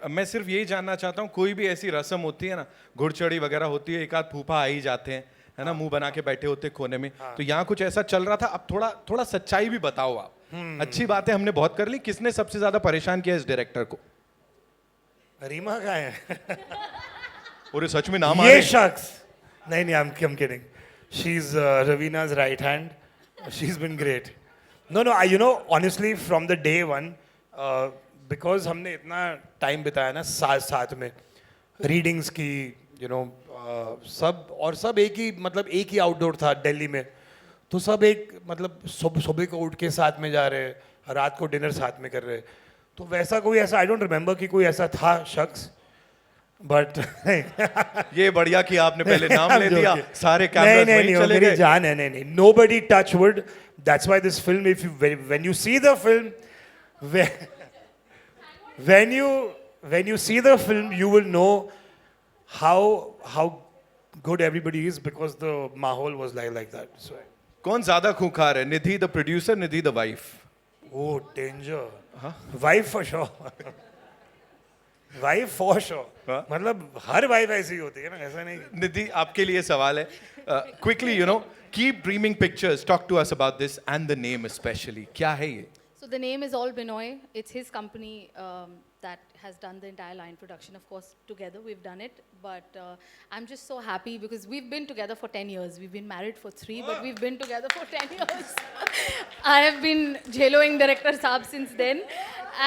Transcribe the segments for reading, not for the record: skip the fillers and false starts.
मैं सिर्फ यही जानना चाहता हूँ, कोई भी ऐसी रस्म होती है ना, घुड़चढ़ी वगैरह होती है, एक आध फूफा आ ही जाते हैं, है ना, मुंह बना के बैठे होते कोने में, तो यहाँ कुछ ऐसा चल रहा था, अब थोड़ा थोड़ा सच्चाई भी बताओ आप। अच्छी बातें हमने बहुत कर ली, किसने सबसे ज्यादा परेशान किया इस डायरेक्टर को? रीमा का है और सच में नाम आ ये रहे? शख्स नहीं नहीं I'm kidding. She's Ravina's right hand. She's been great. No, you know, honestly, from the day one, because हमने इतना टाइम बिताया ना साथ में, रीडिंग्स की, you know, सब एक ही, मतलब एक ही आउटडोर था दिल्ली में, तो सब एक, मतलब सुबह को उठ के साथ में जा रहे, रात को डिनर साथ में कर रहे, तो वैसा कोई ऐसा आई डोंट रिमेम्बर कि कोई ऐसा था शख्स, बट ये बढ़िया कि आपने पहले नाम ले दिया, सारे नहीं कैमरास नहीं वहीं नहीं, वो चले मेरी गए। जान है, नहीं nobody touch wood. That's why this film, if you when you see the film, when you see the film, you will know how good everybody is, because the mahol was like that. So, कौन ज्यादा खूंखार है, Nidhi the producer, Nidhi the wife? oh danger. Wife for sure. Wife for sure, मतलब हर wife ऐसी होती है ना, ऐसा नहीं. निधि, आपके लिए सवाल है, quickly, you know, keep dreaming pictures, talk to us about this and the name specially, क्या है ये? So the name is All Binoy. It's his company that has done the entire line production. Of course, together we've done it. But I'm just so happy because we've been together for 10 years. We've been married for 3, but we've been together for 10 years. I have been jailoing director Saab since then.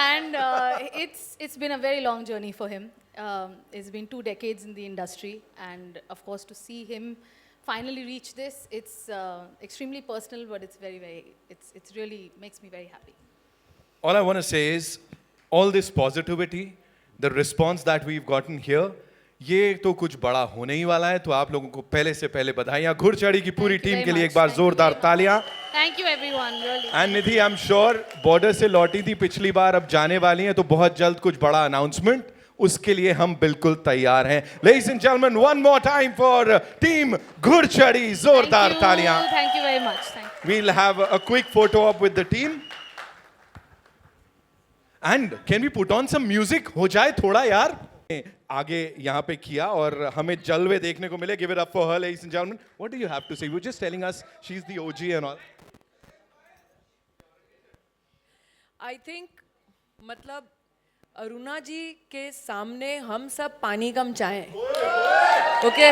And it's been a very long journey for him. It's been 2 decades in the industry. And of course, to see him finally reach this, it's extremely personal, but it's it's really makes me very happy. All I want to say is, all this positivity, the response that we've gotten here, ये तो कुछ बड़ा होने ही वाला है, तो आप लोगों को पहले से पहले बधाइयाँ घुड़चढ़ी की पूरी टीम के लिए, एक बार जोरदार तालियां. Thank you everyone, really. And Nidhi, I am sure border से लौटी थी पिछली बार, अब जाने वाली हैं, तो बहुत जल्द कुछ बड़ा अनाउंसमेंट, उसके लिए हम बिल्कुल तैयार हैं. Ladies and gentlemen, one more time for team घुड़चढ़ी, जोरदार तालियां. Thank you very much. Thank you. We'll have a quick photo up with the team. And can we put on some music? हो जाए थोड़ा यार. आगे यहाँ पे किया और हमें जलवे देखने को मिले. Give it up for her, ladies and gentlemen. What do you have to say? You were just telling us she's the OG and all. I think, मतलब अरुणा जी के सामने हम सब पानी कम चाहें. Okay,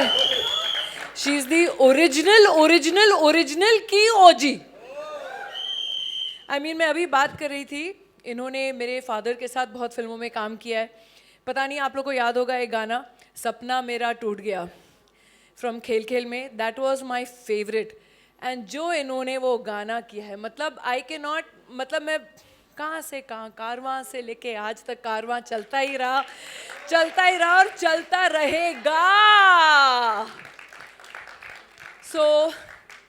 she is the original की ओजी. I mean, मैं अभी बात कर रही थी, इन्होंने मेरे फादर के साथ बहुत फिल्मों में काम किया है. पता नहीं आप लोग को याद होगा एक गाना, सपना मेरा टूट गया, फ्रॉम खेल खेल में. That was my favourite. And जो इन्होंने वो गाना किया है, मतलब आई के नॉट, मतलब मैं कहाँ से कहाँ, कारवां से लेके आज तक कारवां चलता ही रहा और चलता रहेगा. सो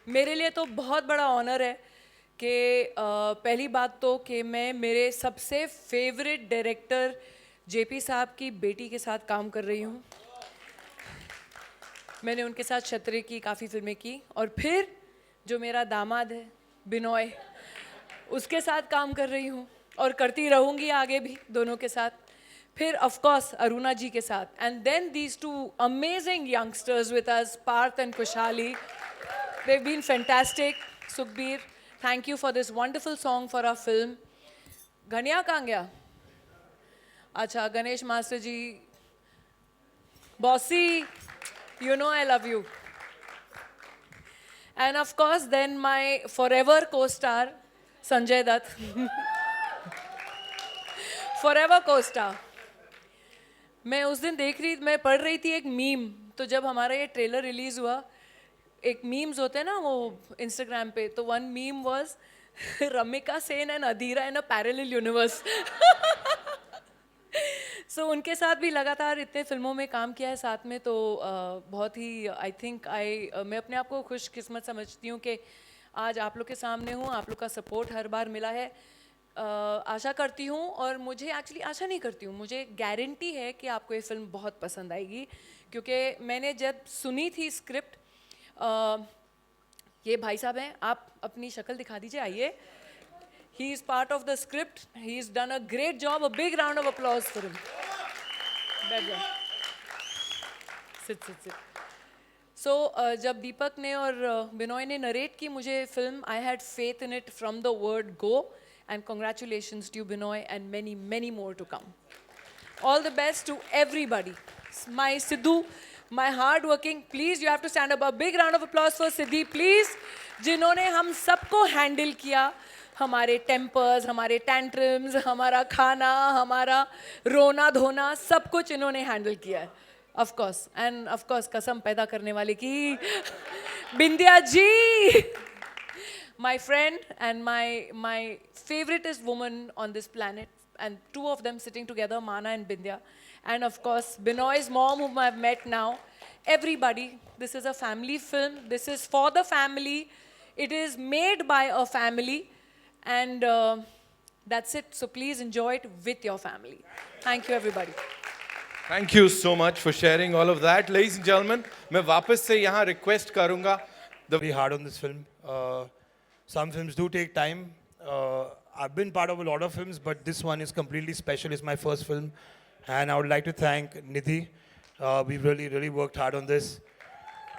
मेरे लिए तो बहुत बड़ा ऑनर है कि पहली बात तो कि मैं मेरे सबसे फेवरेट डायरेक्टर जेपी साहब की बेटी के साथ काम कर रही हूँ. मैंने उनके साथ छतरे की काफ़ी फिल्में की, और फिर जो मेरा दामाद है बिनोय, उसके साथ काम कर रही हूँ और करती रहूँगी आगे भी, दोनों के साथ. फिर ऑफ कोर्स अरुणा जी के साथ, and then these 2 amazing youngsters with us, Parth and Khushali. They've been fantastic. Sukhbir, thank you for this wonderful song for our film. Ghania कहाँ गया? अच्छा, Ganesh master ji, bossy, you know I love you. And of course, then my forever co-star, Sanjay Dutt. Forever co-star. मैं उस दिन मैं पढ़ रही थी एक मीम, तो जब हमारा ये ट्रेलर रिलीज हुआ, एक मीम्स होते हैं ना वो इंस्टाग्राम पे, तो one meme was Ramika Sen and Adhira in a parallel universe. So उनके साथ भी लगातार इतने फिल्मों में काम किया है साथ में, तो बहुत ही आई थिंक मैं अपने आप को खुशकिस्मत समझती हूँ कि आज आप लोग के सामने हूँ. आप लोग का सपोर्ट हर बार मिला है. आशा करती हूँ, और मुझे एक्चुअली आशा नहीं करती हूँ, मुझे गारंटी है कि आपको ये फिल्म बहुत पसंद आएगी, क्योंकि मैंने जब सुनी थी स्क्रिप्ट, ये भाई साहब हैं, आप अपनी शक्ल दिखा दीजिए, आइए. He is part of the script, he is done a great job, a big round of applause for him. बैठ जाओ. Sit. So जब दीपक ने और बिनोय ने नरेट की मुझे film, I had faith in it from the word go, and congratulations to you Binoy and many more to come. All the best to everybody. My Sidhu, my hard working, please you have to stand up. A big round of applause for Siddhi please, जिन्होंने हम सबको handle किया, हमारे tempers, हमारे tantrums, हमारा खाना, हमारा रोना धोना, सब कुछ इन्होंने हैंडल किया है. Of course, and of course कसम पैदा करने वाले की बिंदिया जी, my friend and my favoriteest woman on this planet, and two of them sitting together, Mana and Bindya, and of course Binoy's mom whom I've met now. Everybody, this is a family film. This is for the family. It is made by a family, and that's it. So please enjoy it with your family. Thank you everybody. Thank you so much for sharing all of that, ladies and gentlemen. मैं वापस से यहाँ request करूँगा. Very hard on this film. Some films do take time. I've been part of a lot of films, but this one is completely special. It's my first film, and I would like to thank Nidhi. We really worked hard on this.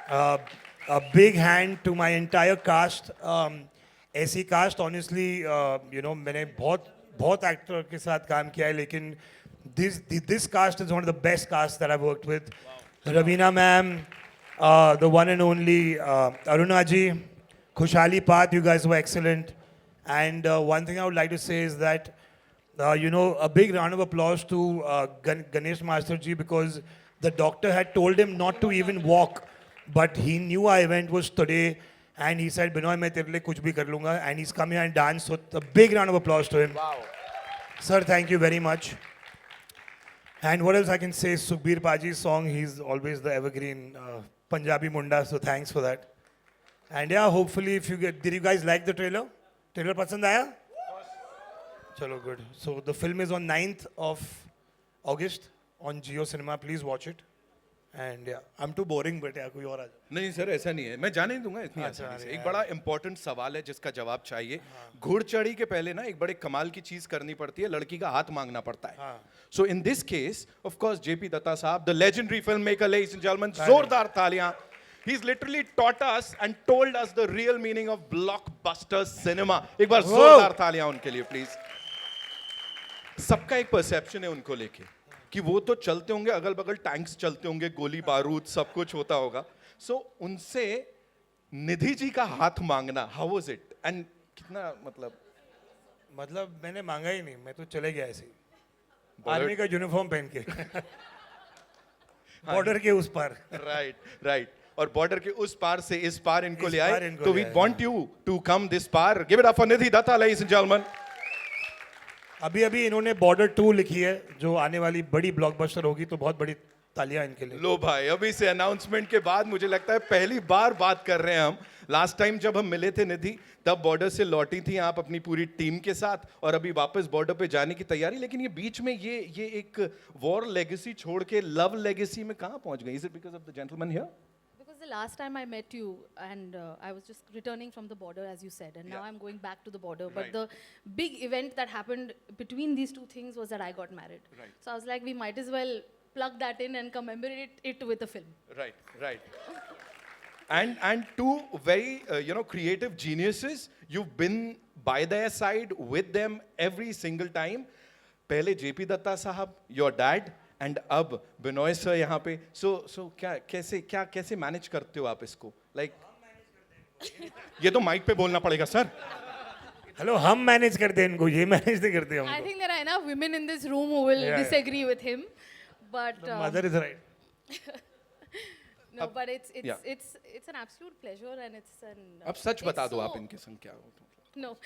A big hand to my entire cast. ऐसी cast honestly, मैंने बहुत actor के साथ काम किया है, लेकिन this cast is one of the best casts that I've worked with. Raveena ma'am, the one and only Aruna ji, Khushali Path, you guys were excellent. And one thing I would like to say is that, a big round of applause to Ganesh Master ji, because the doctor had told him not to even walk, but he knew our event was today, and he said, Binoy, मैं तेरे लिए कुछ भी कर लूँगा, and he's come here and danced. So a big round of applause to him. Wow. Sir, thank you very much. And what else I can say? Sukhbir Paji's song, he's always the evergreen Punjabi Munda, so thanks for that. And yeah, hopefully did you guys like the trailer? Trailer pasand aaya? Chalo, good. So the film is on 9th of August on Jio Cinema. Please watch it. And yeah, I'm too boring, but yeah, कोई और आ जाए. नहीं sir ऐसा नहीं है, मैं जाने ही दूंगा इतनी आसानी से. एक बड़ा इंपॉर्टेंट सवाल है जिसका जवाब चाहिए. घुड़चढ़ी के पहले ना एक बड़े कमाल की चीज करनी पड़ती है, लड़की का हाथ मांगना पड़ता है. So in this case of course JP Datta sahab, the legendary film maker, ladies and gentleman, जोरदार तालियां. He's literally taught us and told us the real meaning of blockbuster cinema. एक बार जोरदार तालियां उनके लिए प्लीज. सबका एक परसेप्शन है उनको लेके कि वो तो चलते होंगे, अगल बगल टैंक्स चलते होंगे, गोली बारूद सब कुछ होता होगा. सो उनसे निधि जी का हाथ मांगना, हाउ वाज इट एंड कितना मतलब मैंने मांगा ही नहीं, मैं तो चले गया ऐसे आर्मी का यूनिफॉर्म पहन के बॉर्डर के उस पार. राइट और बॉर्डर के उस पार से इस पार इनको ले आए. तो we want you to come this par. Give it up for Nidhi Dutta, ladies and gentleman. अभी इन्होंने बॉर्डर 2 लिखी है, जो आने वाली बड़ी ब्लॉकबस्टर होगी, तो बहुत बड़ी तालियां इनके लिए. लो भाई, अभी से अनाउंसमेंट के बाद मुझे लगता है पहली बार बात कर रहे हैं हम. लास्ट टाइम जब हम मिले थे निधि, तब बॉर्डर से लौटी थी आप अपनी पूरी टीम के साथ, और अभी वापस बॉर्डर पे जाने की तैयारी. लेकिन ये बीच में ये एक वॉर लेगेसी छोड़ के लव लेगेसी में कहाँ पहुंच गई? Is it because of the gentleman here? The last time I met you, and I was just returning from the border, as you said, and now I'm going back to the border. But the big event that happened between these two things was that I got married. So I was like, we might as well plug that in and commemorate it with a film. Right. And two very creative geniuses. You've been by their side with them every single time. पहले JP Datta साहब, your dad. And अब Binoy sir यहाँ पे. सो कैसे manage करते हो आप इसको? ये तो माइक पे बोलना पड़ेगा सर. हेलो, हम मैनेज करते हैं इनको, ये मैनेज नहीं करते हम. I think there are enough women in this room who will disagree with him, but The mother is right. no, but it's an absolute pleasure, and it's an. अब सच बता दो आप इनके संग क्या हो. No,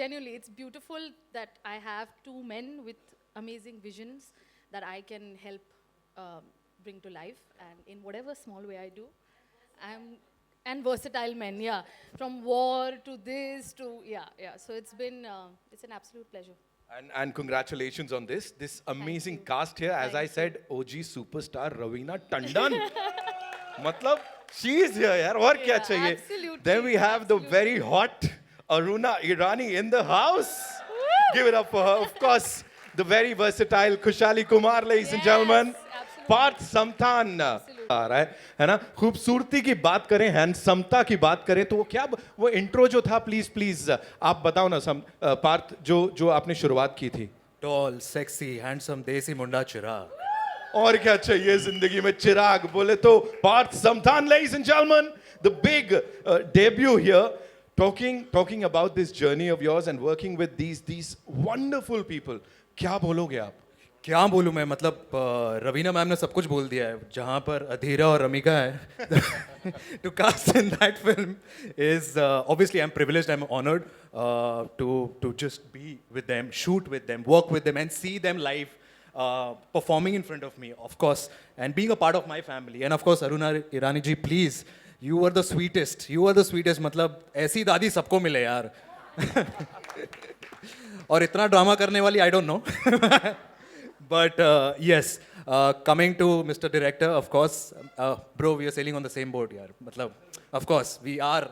genuinely, it's beautiful that I have two men with amazing visions that I can help bring to life, and in whatever small way I do, and versatile men, from war to this to so it's an absolute pleasure. And congratulations on this amazing cast here. As I said, OG superstar Raveena Tandon. मतलब she is here यार, और क्या चाहिए? Absolutely. Then we have the very hot Aruna Irani in the house. Give it up for her. Of course, the very versatile Khushali Kumar, ladies and gentlemen. Absolutely. Partha Samthaan आ रहा है ना? खूबसूरती की बात करें, हैंडसमता की बात करें, तो वो क्या, वो इंट्रो जो था, प्लीज प्लीज आप बताओ ना पार्थ, जो जो आपने शुरुआत की थी. टॉल सेक्सी हैंडसम देसी मुंडा चिराग. और क्या चाहिए जिंदगी में चिराग बोले तो Partha Samthaan, ladies and gentlemen, the big debut here, talking about this journey of yours and working with these wonderful people. क्या बोलोगे आप? क्या बोलूँ मैं, मतलब रवीना मैम ने सब कुछ बोल दिया है. जहाँ पर अधीरा और रमिका है, to cast in that film is obviously I'm privileged, I'm honored to just be with them, shoot with them, work with them, and see them live performing in front of me, of course, and being a part of my family. And of course, Aruna Irani ji, please, you are the sweetest. You are the sweetest. मतलब ऐसी दादी सबको मिले यार. और इतना drama करने वाली, I don't know. But yes, coming to Mr. Director, of course, bro, we are sailing on the same boat, yaar. Matlab, of course, we are.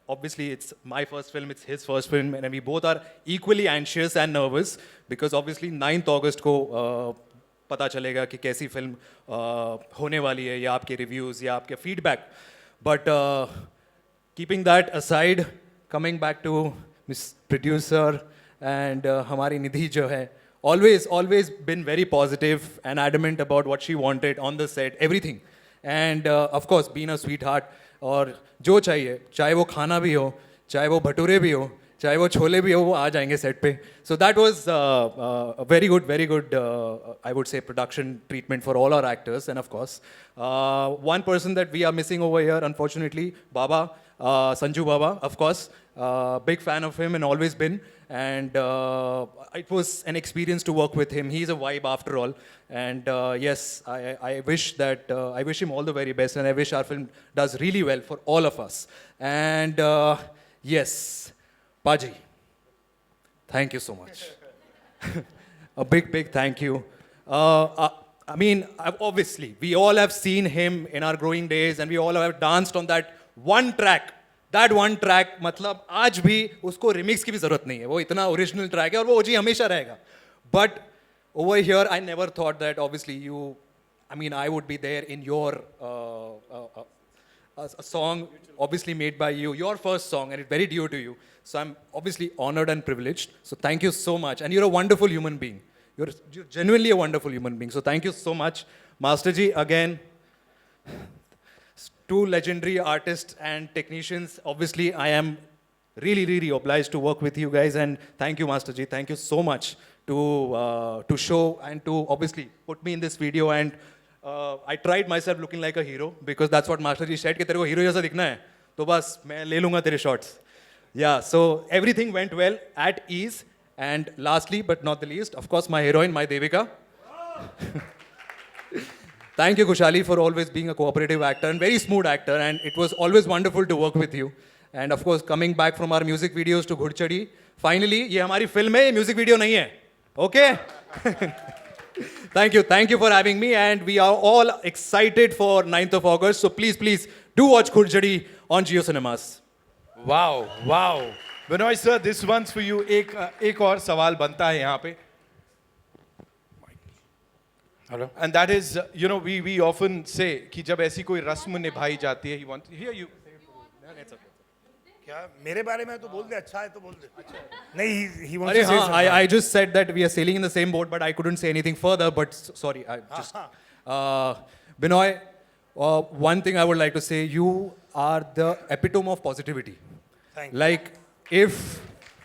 Obviously, it's my first film, it's his first film, and we both are equally anxious and nervous because obviously 9th August को पता चलेगा कि कैसी film होने वाली है, या आपके रिव्यूज़ या आपके feedback. But keeping that aside, coming back to Miss Producer and हमारी निधि जो है, always been very positive and adamant about what she wanted on the set, everything. And of course, being a sweetheart, और जो चाहिए, चाहे वो खाना भी हो, चाहे वो भटूरे भी हो, चाहे वो छोले भी हो, वो आ जाएंगे सेट पे. So that was a very good, I would say, production treatment for all our actors. And of course, one person that we are missing over here, unfortunately, Baba, Sanju Baba, of course. Big fan of him and always been. And it was an experience to work with him. He's a vibe after all. And yes, I wish that, I wish him all the very best, and I wish our film does really well for all of us. And yes, Paji, thank you so much. A big thank you. I mean, obviously, we all have seen him in our growing days, and we all have danced on that one track. That one track, मतलब आज भी उसको remix की भी जरूरत नहीं है, वो इतना ओरिजिनल ट्रैक है और वो ओजी हमेशा रहेगा. But over here, I never thought that obviously you, I mean, I would be there in your a song obviously made by you, your first song, and it's very dear to you. So I'm obviously honored and privileged. So thank you so much, and you're a wonderful human being. You're genuinely a wonderful human being. So thank you so much, Master Ji, again. Two legendary artists and technicians. Obviously, I am really obliged to work with you guys, and thank you, Master Ji. Thank you so much to show and to obviously put me in this video. And I tried myself looking like a hero because that's what Master Ji said कि तेरे को hero जैसा दिखना है, तो बस मैं ले लूँगा तेरे shots. Yeah, so everything went well, at ease. And lastly, but not the least, of course, my heroine, my Devika. Thank you, Kushali, for always being a cooperative actor and very smooth actor. And it was always wonderful to work with you. And of course, coming back from our music videos to Ghudchadi, finally, ये हमारी film है, ये music video नहीं है. Okay? Thank you for having me. And we are all excited for 9th of August. So please do watch Ghudchadi on Jio Cinemas. Wow. Binoy sir, this one's for you. एक और सवाल बनता है यहाँ पे. Hello. And that is, you know, we often say कि जब ऐसी कोई रस्म निभाई जाती है, he wants, here you. क्या मेरे बारे में तो बोल दे, अच्छा है तो बोल दे. नहीं, he wants अरे to say हाँ, something. I just said that we are sailing in the same boat, but I couldn't say anything further. But sorry, I just Binoy, one thing I would like to say: you are the epitome of positivity. Thank you. Like if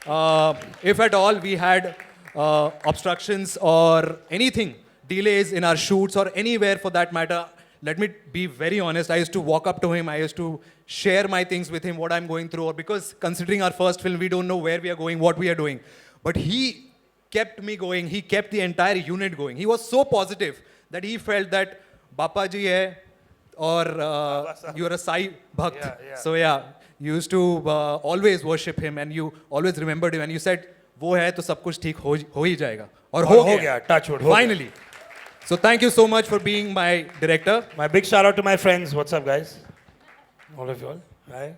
at all we had obstructions or anything, delays in our shoots or anywhere for that matter, let me be very honest, I used to walk up to him, I used to share my things with him, what I'm going through, or because considering our first film, we don't know where we are going, what we are doing. But he kept me going, he kept the entire unit going. He was so positive that he felt that Bapa ji hai, or you're a Sai Bhakt. Yeah. So yeah, you used to always worship him and you always remembered him and you said, वो है तो सब कुछ ठीक हो ही जाएगा. और हो गया. Touch wood, हो गया. Finally. So thank you so much for being my director. My big shout out to my friends. What's up, guys? All of you all. Hi.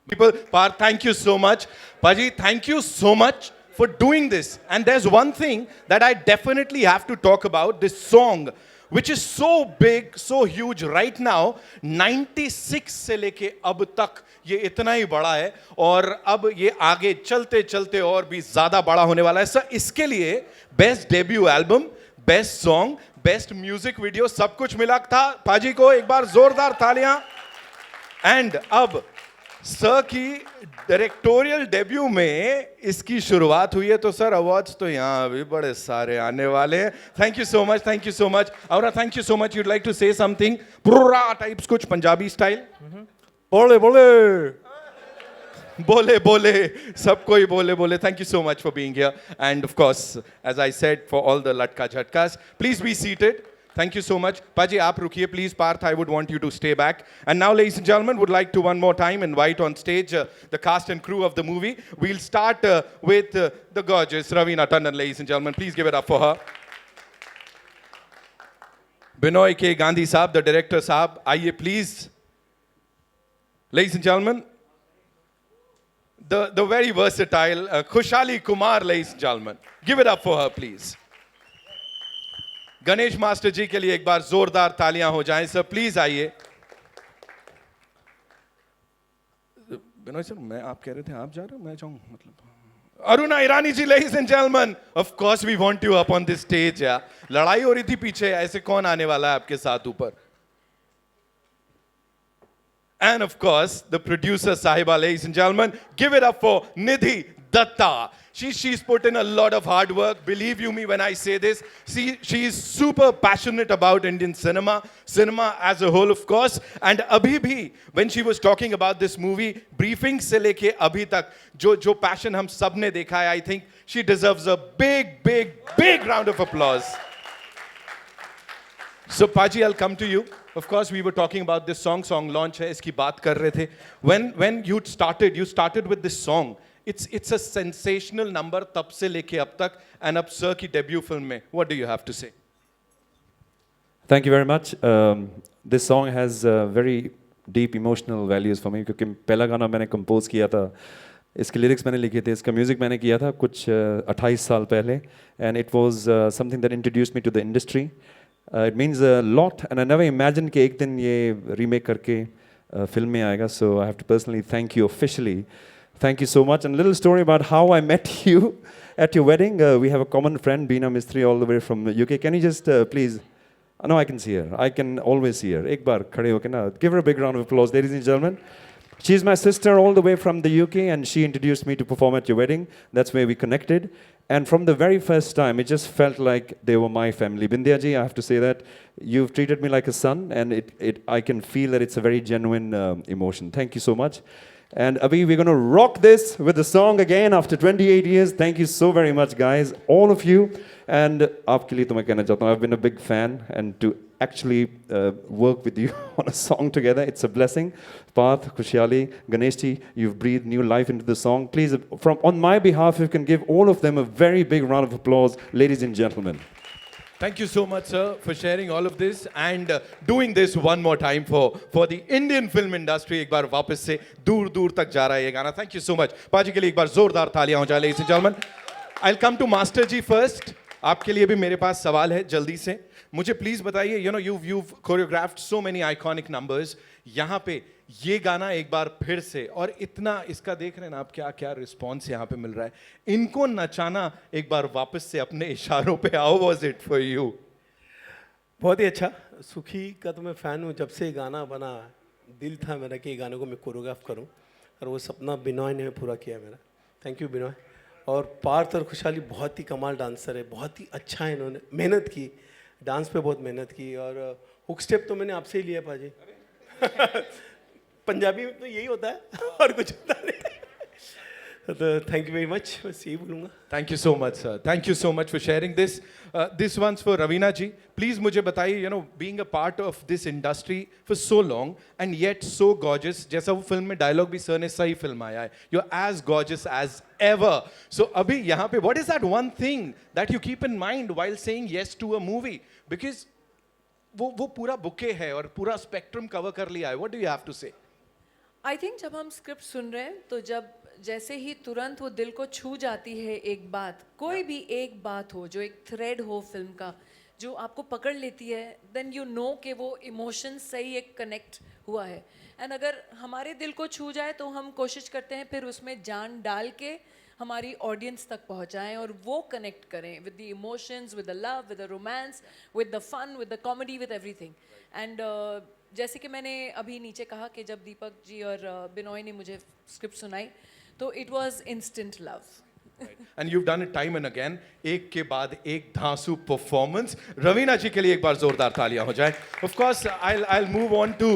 People, Parth, thank you so much. Paji, thank you so much for doing this. And there's one thing that I definitely have to talk about, this song, which is so big, so huge right now. 96 से लेके अब तक ये इतना ही बड़ा है और अब ये आगे चलते चलते और भी ज्यादा बड़ा होने वाला है सर. इसके लिए best debut album, best song, best music video सब कुछ मिला था. पाजी को एक बार जोरदार तालियां. एंड अब सर की डायरेक्टोरियल डेब्यू में इसकी शुरुआत हुई है तो सर अवार्ड्स तो यहाँ भी बड़े सारे आने वाले हैं. Thank you so much, thank you so much. और thank you so much. You'd like to say something प्रोरा टाइप्स, कुछ पंजाबी स्टाइल? बोले बोले बोले बोले सब कोई बोले बोले. Thank you so much for being here and of course as I said for all the latka jhatkas, please be seated. Thank you so much. Paji, aap rukiye please. Parth, I would want you to stay back. And now, ladies and gentlemen, would like to one more time invite on stage the cast and crew of the movie. We'll start with the gorgeous Raveena Tandon, ladies and gentlemen. Please give it up for her. Binoy K. Gandhi Saab, the director Saab. Aaiye please. Ladies and gentlemen, the very versatile Khushali Kumar, ladies and gentlemen. Give it up for her, please. Ganesh master ji के लिए एक बार जोरदार तालियां हो जाएं sir. Please आइए. Vinod sir, मैं आप कह रहे थे आप जा रहे हो, मैं जाऊं मतलब. Aruna Irani ji, ladies and gentleman, of course we want you up on this stage. यार लड़ाई हो रही थी पीछे, ऐसे कौन आने वाला है आपके साथ ऊपर? And of course the producer sahiba, ladies and gentleman, give it up for Nidhi Datta. She's put in a lot of hard work. Believe you me when I say this. She is super passionate about Indian cinema as a whole, of course. And abhi bhi, when she was talking about this movie, briefing se leke abhi tak, jo passion hum sab ne dekha hai, I think she deserves a big round of applause. So Paji, I'll come to you. Of course, we were talking about this song launch hai, iski baat kar rahe the. When you started with this song. It's a sensational number तब से लेके अब तक, and अब sir की debut film में. What do you have to say? Thank you very much. This song has very deep emotional values for me क्योंकि पहला गाना मैंने कंपोज किया था, इसके लिरिक्स मैंने लिखे थे, इसका म्यूज़िक मैंने किया था कुछ 28 साल पहले, and it was something that introduced me to the industry. It means a lot, and I never imagined कि एक दिन ये रीमेक करके फिल्म में आएगा. So I have to personally thank you officially. Thank you so much. And a little story about how I met you at your wedding. We have a common friend, Beena Mistry, all the way from the UK. Can you just please? No, I can see her. I can always see her. Ek baar khade hoke na. Give her a big round of applause, ladies and gentlemen. She's my sister all the way from the UK, and she introduced me to perform at your wedding. That's where we connected. And from the very first time, it just felt like they were my family. Bindya ji, I have to say that you've treated me like a son, and I can feel that it's a very genuine emotion. Thank you so much. And Abhi, we're going to rock this with the song again after 28 years. Thank you so very much, guys, all of you. And aapke liye to main kehna chahta hu, I've been a big fan, and to actually work with you on a song together, it's a blessing. Parth, Khushali, Ganesh ji, you've breathed new life into the song. Please, on my behalf, you can give all of them a very big round of applause, ladies and gentlemen. Thank you so much, sir, for sharing all of this and doing this one more time for the Indian film industry. एक बार वापस से दूर दूर तक जा रहा है ये गाना. Thank you so much. पाजी के लिए एक बार जोरदार तालियां हो जाए, ladies and gentlemen. I'll come to Master ji first. आपके लिए भी मेरे पास सवाल है जल्दी से. मुझे प्लीज बताइए, you know you've choreographed so many iconic numbers. यहाँ पे ये गाना एक बार फिर से, और इतना इसका देख रहे हैं ना आप, क्या क्या रिस्पॉन्स यहाँ पे मिल रहा है. इनको नचाना एक बार वापस से अपने इशारों पे. How was it for you? बहुत ही अच्छा. सुखी का तो मैं फ़ैन हूँ. जब से ये गाना बना, दिल था मेरा कि ये गाने को मैं कोरियोग्राफ करूँ, और वो सपना बिनॉय ने पूरा किया मेरा. Thank you Binoy. और पार्थ और खुशहाली बहुत ही कमाल डांसर है, बहुत ही अच्छा है. इन्होंने मेहनत की, डांस पे बहुत मेहनत की, और हुक स्टेप तो मैंने आपसे ही लिया पाजी. पंजाबी में तो यही होता है और कुछ होता नहीं. तो थैंक यू वेरी मच, बस यही बोलूँगा. Thank you so much sir. Thank you so much for sharing this. This once for Raveena ji. Please मुझे बताइए, you know being a part of this industry for so long and yet so gorgeous, जैसा वो film में dialogue भी sir ने सही film आया है, you are as gorgeous as ever. So अभी यहाँ पे what is that one thing that you keep in mind while saying yes to a movie? Because वो पूरा बुके है और पूरा स्पेक्ट्रम कवर कर लिया है. What do you have to say? I think जब हम स्क्रिप्ट सुन रहे हैं, तो जब जैसे ही तुरंत वो दिल को छू जाती है एक बात, कोई भी एक बात हो जो एक थ्रेड हो फिल्म का, जो आपको पकड़ लेती है, देन यू नो कि वो इमोशन सही एक कनेक्ट हुआ है. एंड अगर हमारे दिल को छू जाए तो हम कोशिश करते हैं फिर उसमें जान डाल के हमारी ऑडियंस तक पहुंचाएं और वो कनेक्ट करें with the emotions, with the love, with the romance, with the fun, with the comedy, with everything. And जैसे कि मैंने अभी नीचे कहा कि जब दीपक जी और बिनोय ने मुझे स्क्रिप्ट सुनाई तो it was instant love. And you've done it time and again. एक के बाद एक धांसू परफॉर्मेंस. रवीना जी के लिए एक बार जोरदार तालियां हो जाए. Of course, I'll move on to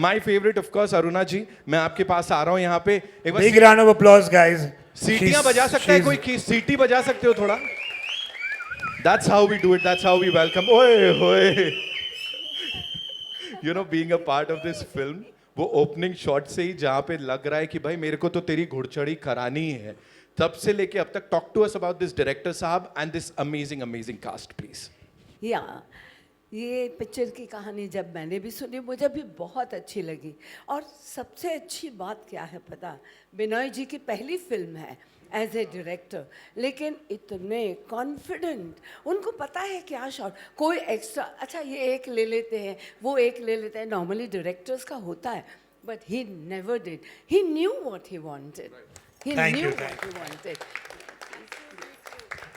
my favorite, of course, Aruna जी. मैं आपके पास आ रहा हूं यहाँ पे. एक बार Big round of applause, guys. सीटियां बजा सकता है कोई? की सीटी बजा सकते हो थोड़ा? That's how we do it. That's how we welcome. ओए होए. You know, being a part of this film, वो ओपनिंग शॉट से ही जहाँ पे लग रहा है कि भाई मेरे को तो तेरी घुड़चढ़ी करानी है, तब से लेके अब तक. Talk to us about this director sahab and this amazing cast please. या ये पिक्चर की कहानी जब मैंने भी सुनी मुझे भी बहुत अच्छी लगी. और सबसे अच्छी बात क्या है पता, बिनोय जी की पहली फिल्म है एज ए डायरेक्टर, लेकिन इतने कॉन्फिडेंट, उनको पता है क्या शॉट, कोई एक्स्ट्रा अच्छा ये एक ले लेते हैं वो एक ले लेते हैं, नॉर्मली डायरेक्टर्स का होता है, but he never did. He knew what he wanted. He Thank knew you, what thank he wanted.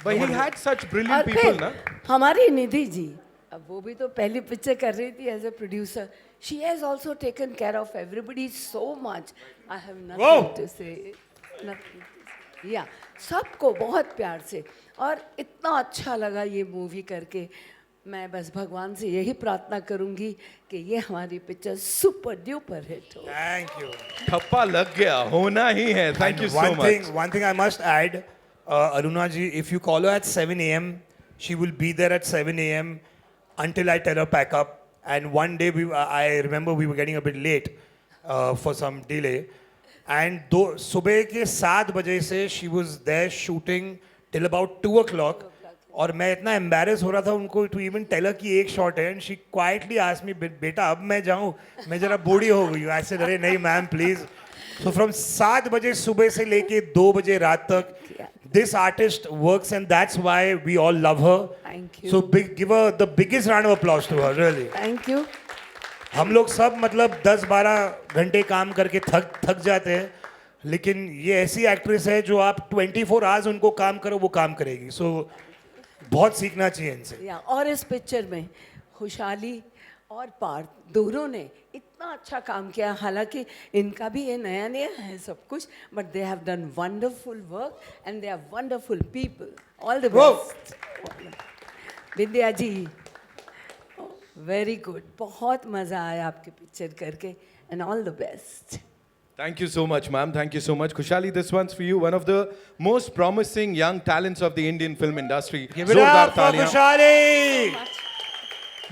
But he had such और brilliant people, फिर ना? हमारी निधि जी, अब वो भी तो पहली पिक्चर कर रही थी as a producer. She has also taken care of everybody so much. I have nothing to say. या सबको बहुत प्यार से, और इतना अच्छा लगा ये मूवी करके. मैं बस भगवान से यही प्रार्थना करूंगी कि ये हमारी पिक्चर सुपर ड्यूपर हिट हो. Thank you. ठप्पा लग गया, होना ही है. Thank you so much. One thing I must add, Aruna ji, if you call her at 7 a.m., she will be there at 7 a.m. until I tell her pack up. And one day I remember we were getting a bit late for some delay. And सुबह के 7 बजे से she was there shooting till about 2 o'clock. और मैं इतना embarrass हो रहा था उनको टू इवन टेल हर कि एक शॉट है. And she quietly asked me, बेटा अब मैं जाऊँ, मैं जरा बूढ़ी हो गई हूँ. ऐसे अरे नहीं मैम प्लीज. सो फ्रॉम 7 बजे सुबह से लेके 2 बजे रात तक this artist works and that's why we all love her. Thank you. So give her the biggest round of applause to her. Really thank you. हम लोग सब मतलब 10-12 घंटे काम करके थक जाते हैं, लेकिन ये ऐसी एक्ट्रेस है जो आप 24 आवर्स उनको काम करो वो काम करेगी. सो बहुत सीखना चाहिए इनसे. या और इस पिक्चर में खुशहाली और पार्थ दोनों ने इतना अच्छा काम किया. हालांकि इनका भी ये नया नया है सब कुछ, but they have done wonderful work and they are wonderful people. All the best. Vidya ji, very good, बहुत मज़ा आया आपकी पिक्चर करके, and all the best. Thank you so much, ma'am. Thank you so much. Khushali, this one's for you. One of the most promising young talents of the Indian film industry. Give it up for Khushali.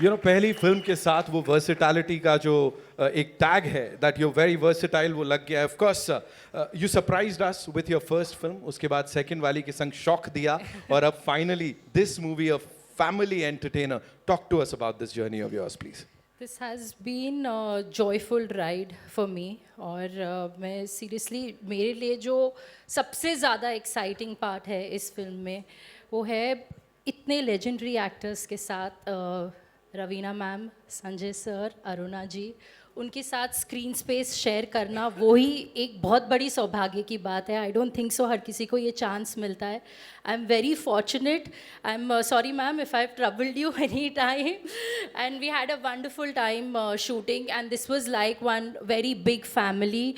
You know, पहली film के साथ वो versatility का जो एक tag है, that you're very versatile, वो लग गया है. Of course, you surprised us with your first film. उसके बाद second वाली के संग shock दिया, और अब finally this movie, a family entertainer. Talk to us about this journey of yours, please. This has been a joyful ride for me. और मैं सीरियसली, मेरे लिए जो सबसे ज़्यादा एक्साइटिंग पार्ट है इस फिल्म में वो है इतने लेजेंडरी एक्टर्स के साथ रवीना मैम, संजय सर, अरुणा जी, उनके साथ स्क्रीन स्पेस शेयर करना वो ही एक बहुत बड़ी सौभाग्य की बात है. आई डोंट थिंक सो हर किसी को ये चांस मिलता है. I am very fortunate. I am sorry ma'am if I have troubled you any time. And we had a wonderful time shooting, and this was like one very big family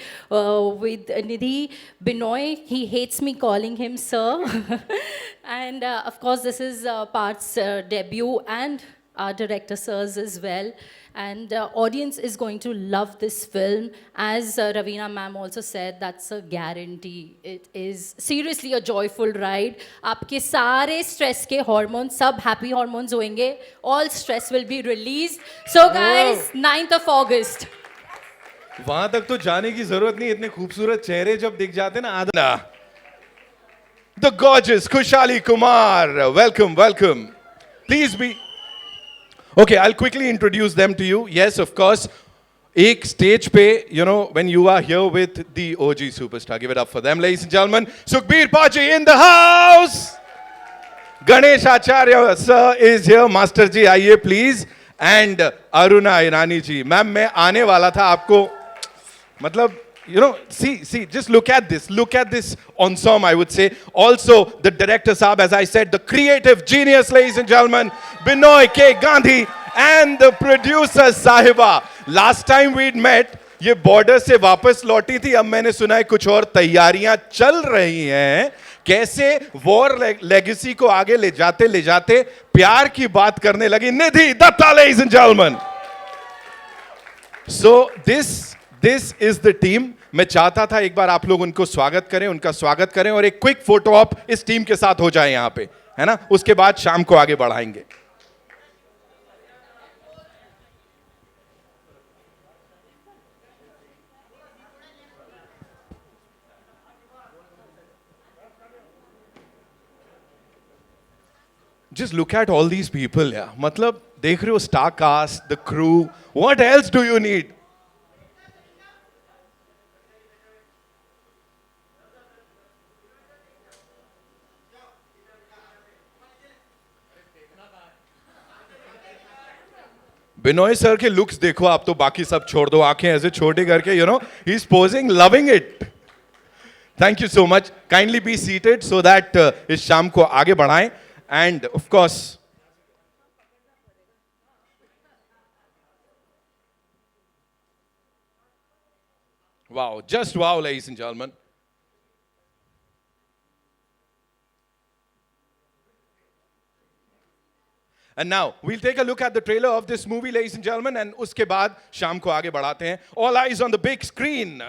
with Nidhi, Binoy. He hates me calling him sir. And of course this is Parth's debut, and our director sirs as well. And audience is going to love this film. As Ravina ma'am also said, that's a guarantee. It is seriously a joyful ride. आपके सारे stress के hormones, सब happy hormones होंगे. All stress will be released. So guys, 9th of August. वहां तक तो जाने की जरूरत नहीं, इतने खूबसूरत चेहरे जब दिख जाते ना आधा. The gorgeous Khushali Kumar. Welcome, welcome. Please be. Okay, I'll quickly introduce them to you. Yes, of course. एक स्टेज पे when you are here with the OG superstar, give it up for them, ladies and gentlemen. Sukhbir Paji in the house. Ganesh Acharya sir is here. Master ji आइए please. And Aruna Irani ji, ma'am मैं आने वाला था आपको, मतलब see, just look at this ensemble, I would say. Also, the director Saab, as I said, the creative genius, ladies and gentlemen, Binoy K. Gandhi, and the producer Sahiba. Last time we'd met, ये border से वापस लौटी थी, अब मैंने सुना है कुछ और तैयारियां चल रही हैं. कैसे वॉर लेगेसी को आगे ले जाते प्यार की बात करने लगी निधि Dutta, ladies and gentlemen. So this is the team. मैं चाहता था एक बार आप लोग उनका स्वागत करें और एक क्विक फोटो ऑप इस टीम के साथ हो जाए यहां पे, है ना. उसके बाद शाम को आगे बढ़ाएंगे. Just look at all these people, yeah. मतलब देख रहे हो, star cast, the crew. What else do you need? Binoy sir के लुक्स देखो आप, तो बाकी सब छोड़ दो, आंखें ऐसे छोटी करके, he is posing, loving it. Thank you so much. Kindly be seated so that इस शाम को आगे बढ़ाएं. And of course, wow, just wow, ladies and gentlemen. And now we'll take a look at the trailer of this movie, ladies and gentlemen, and uske baad sham ko aage badhate hain. All eyes on the big screen.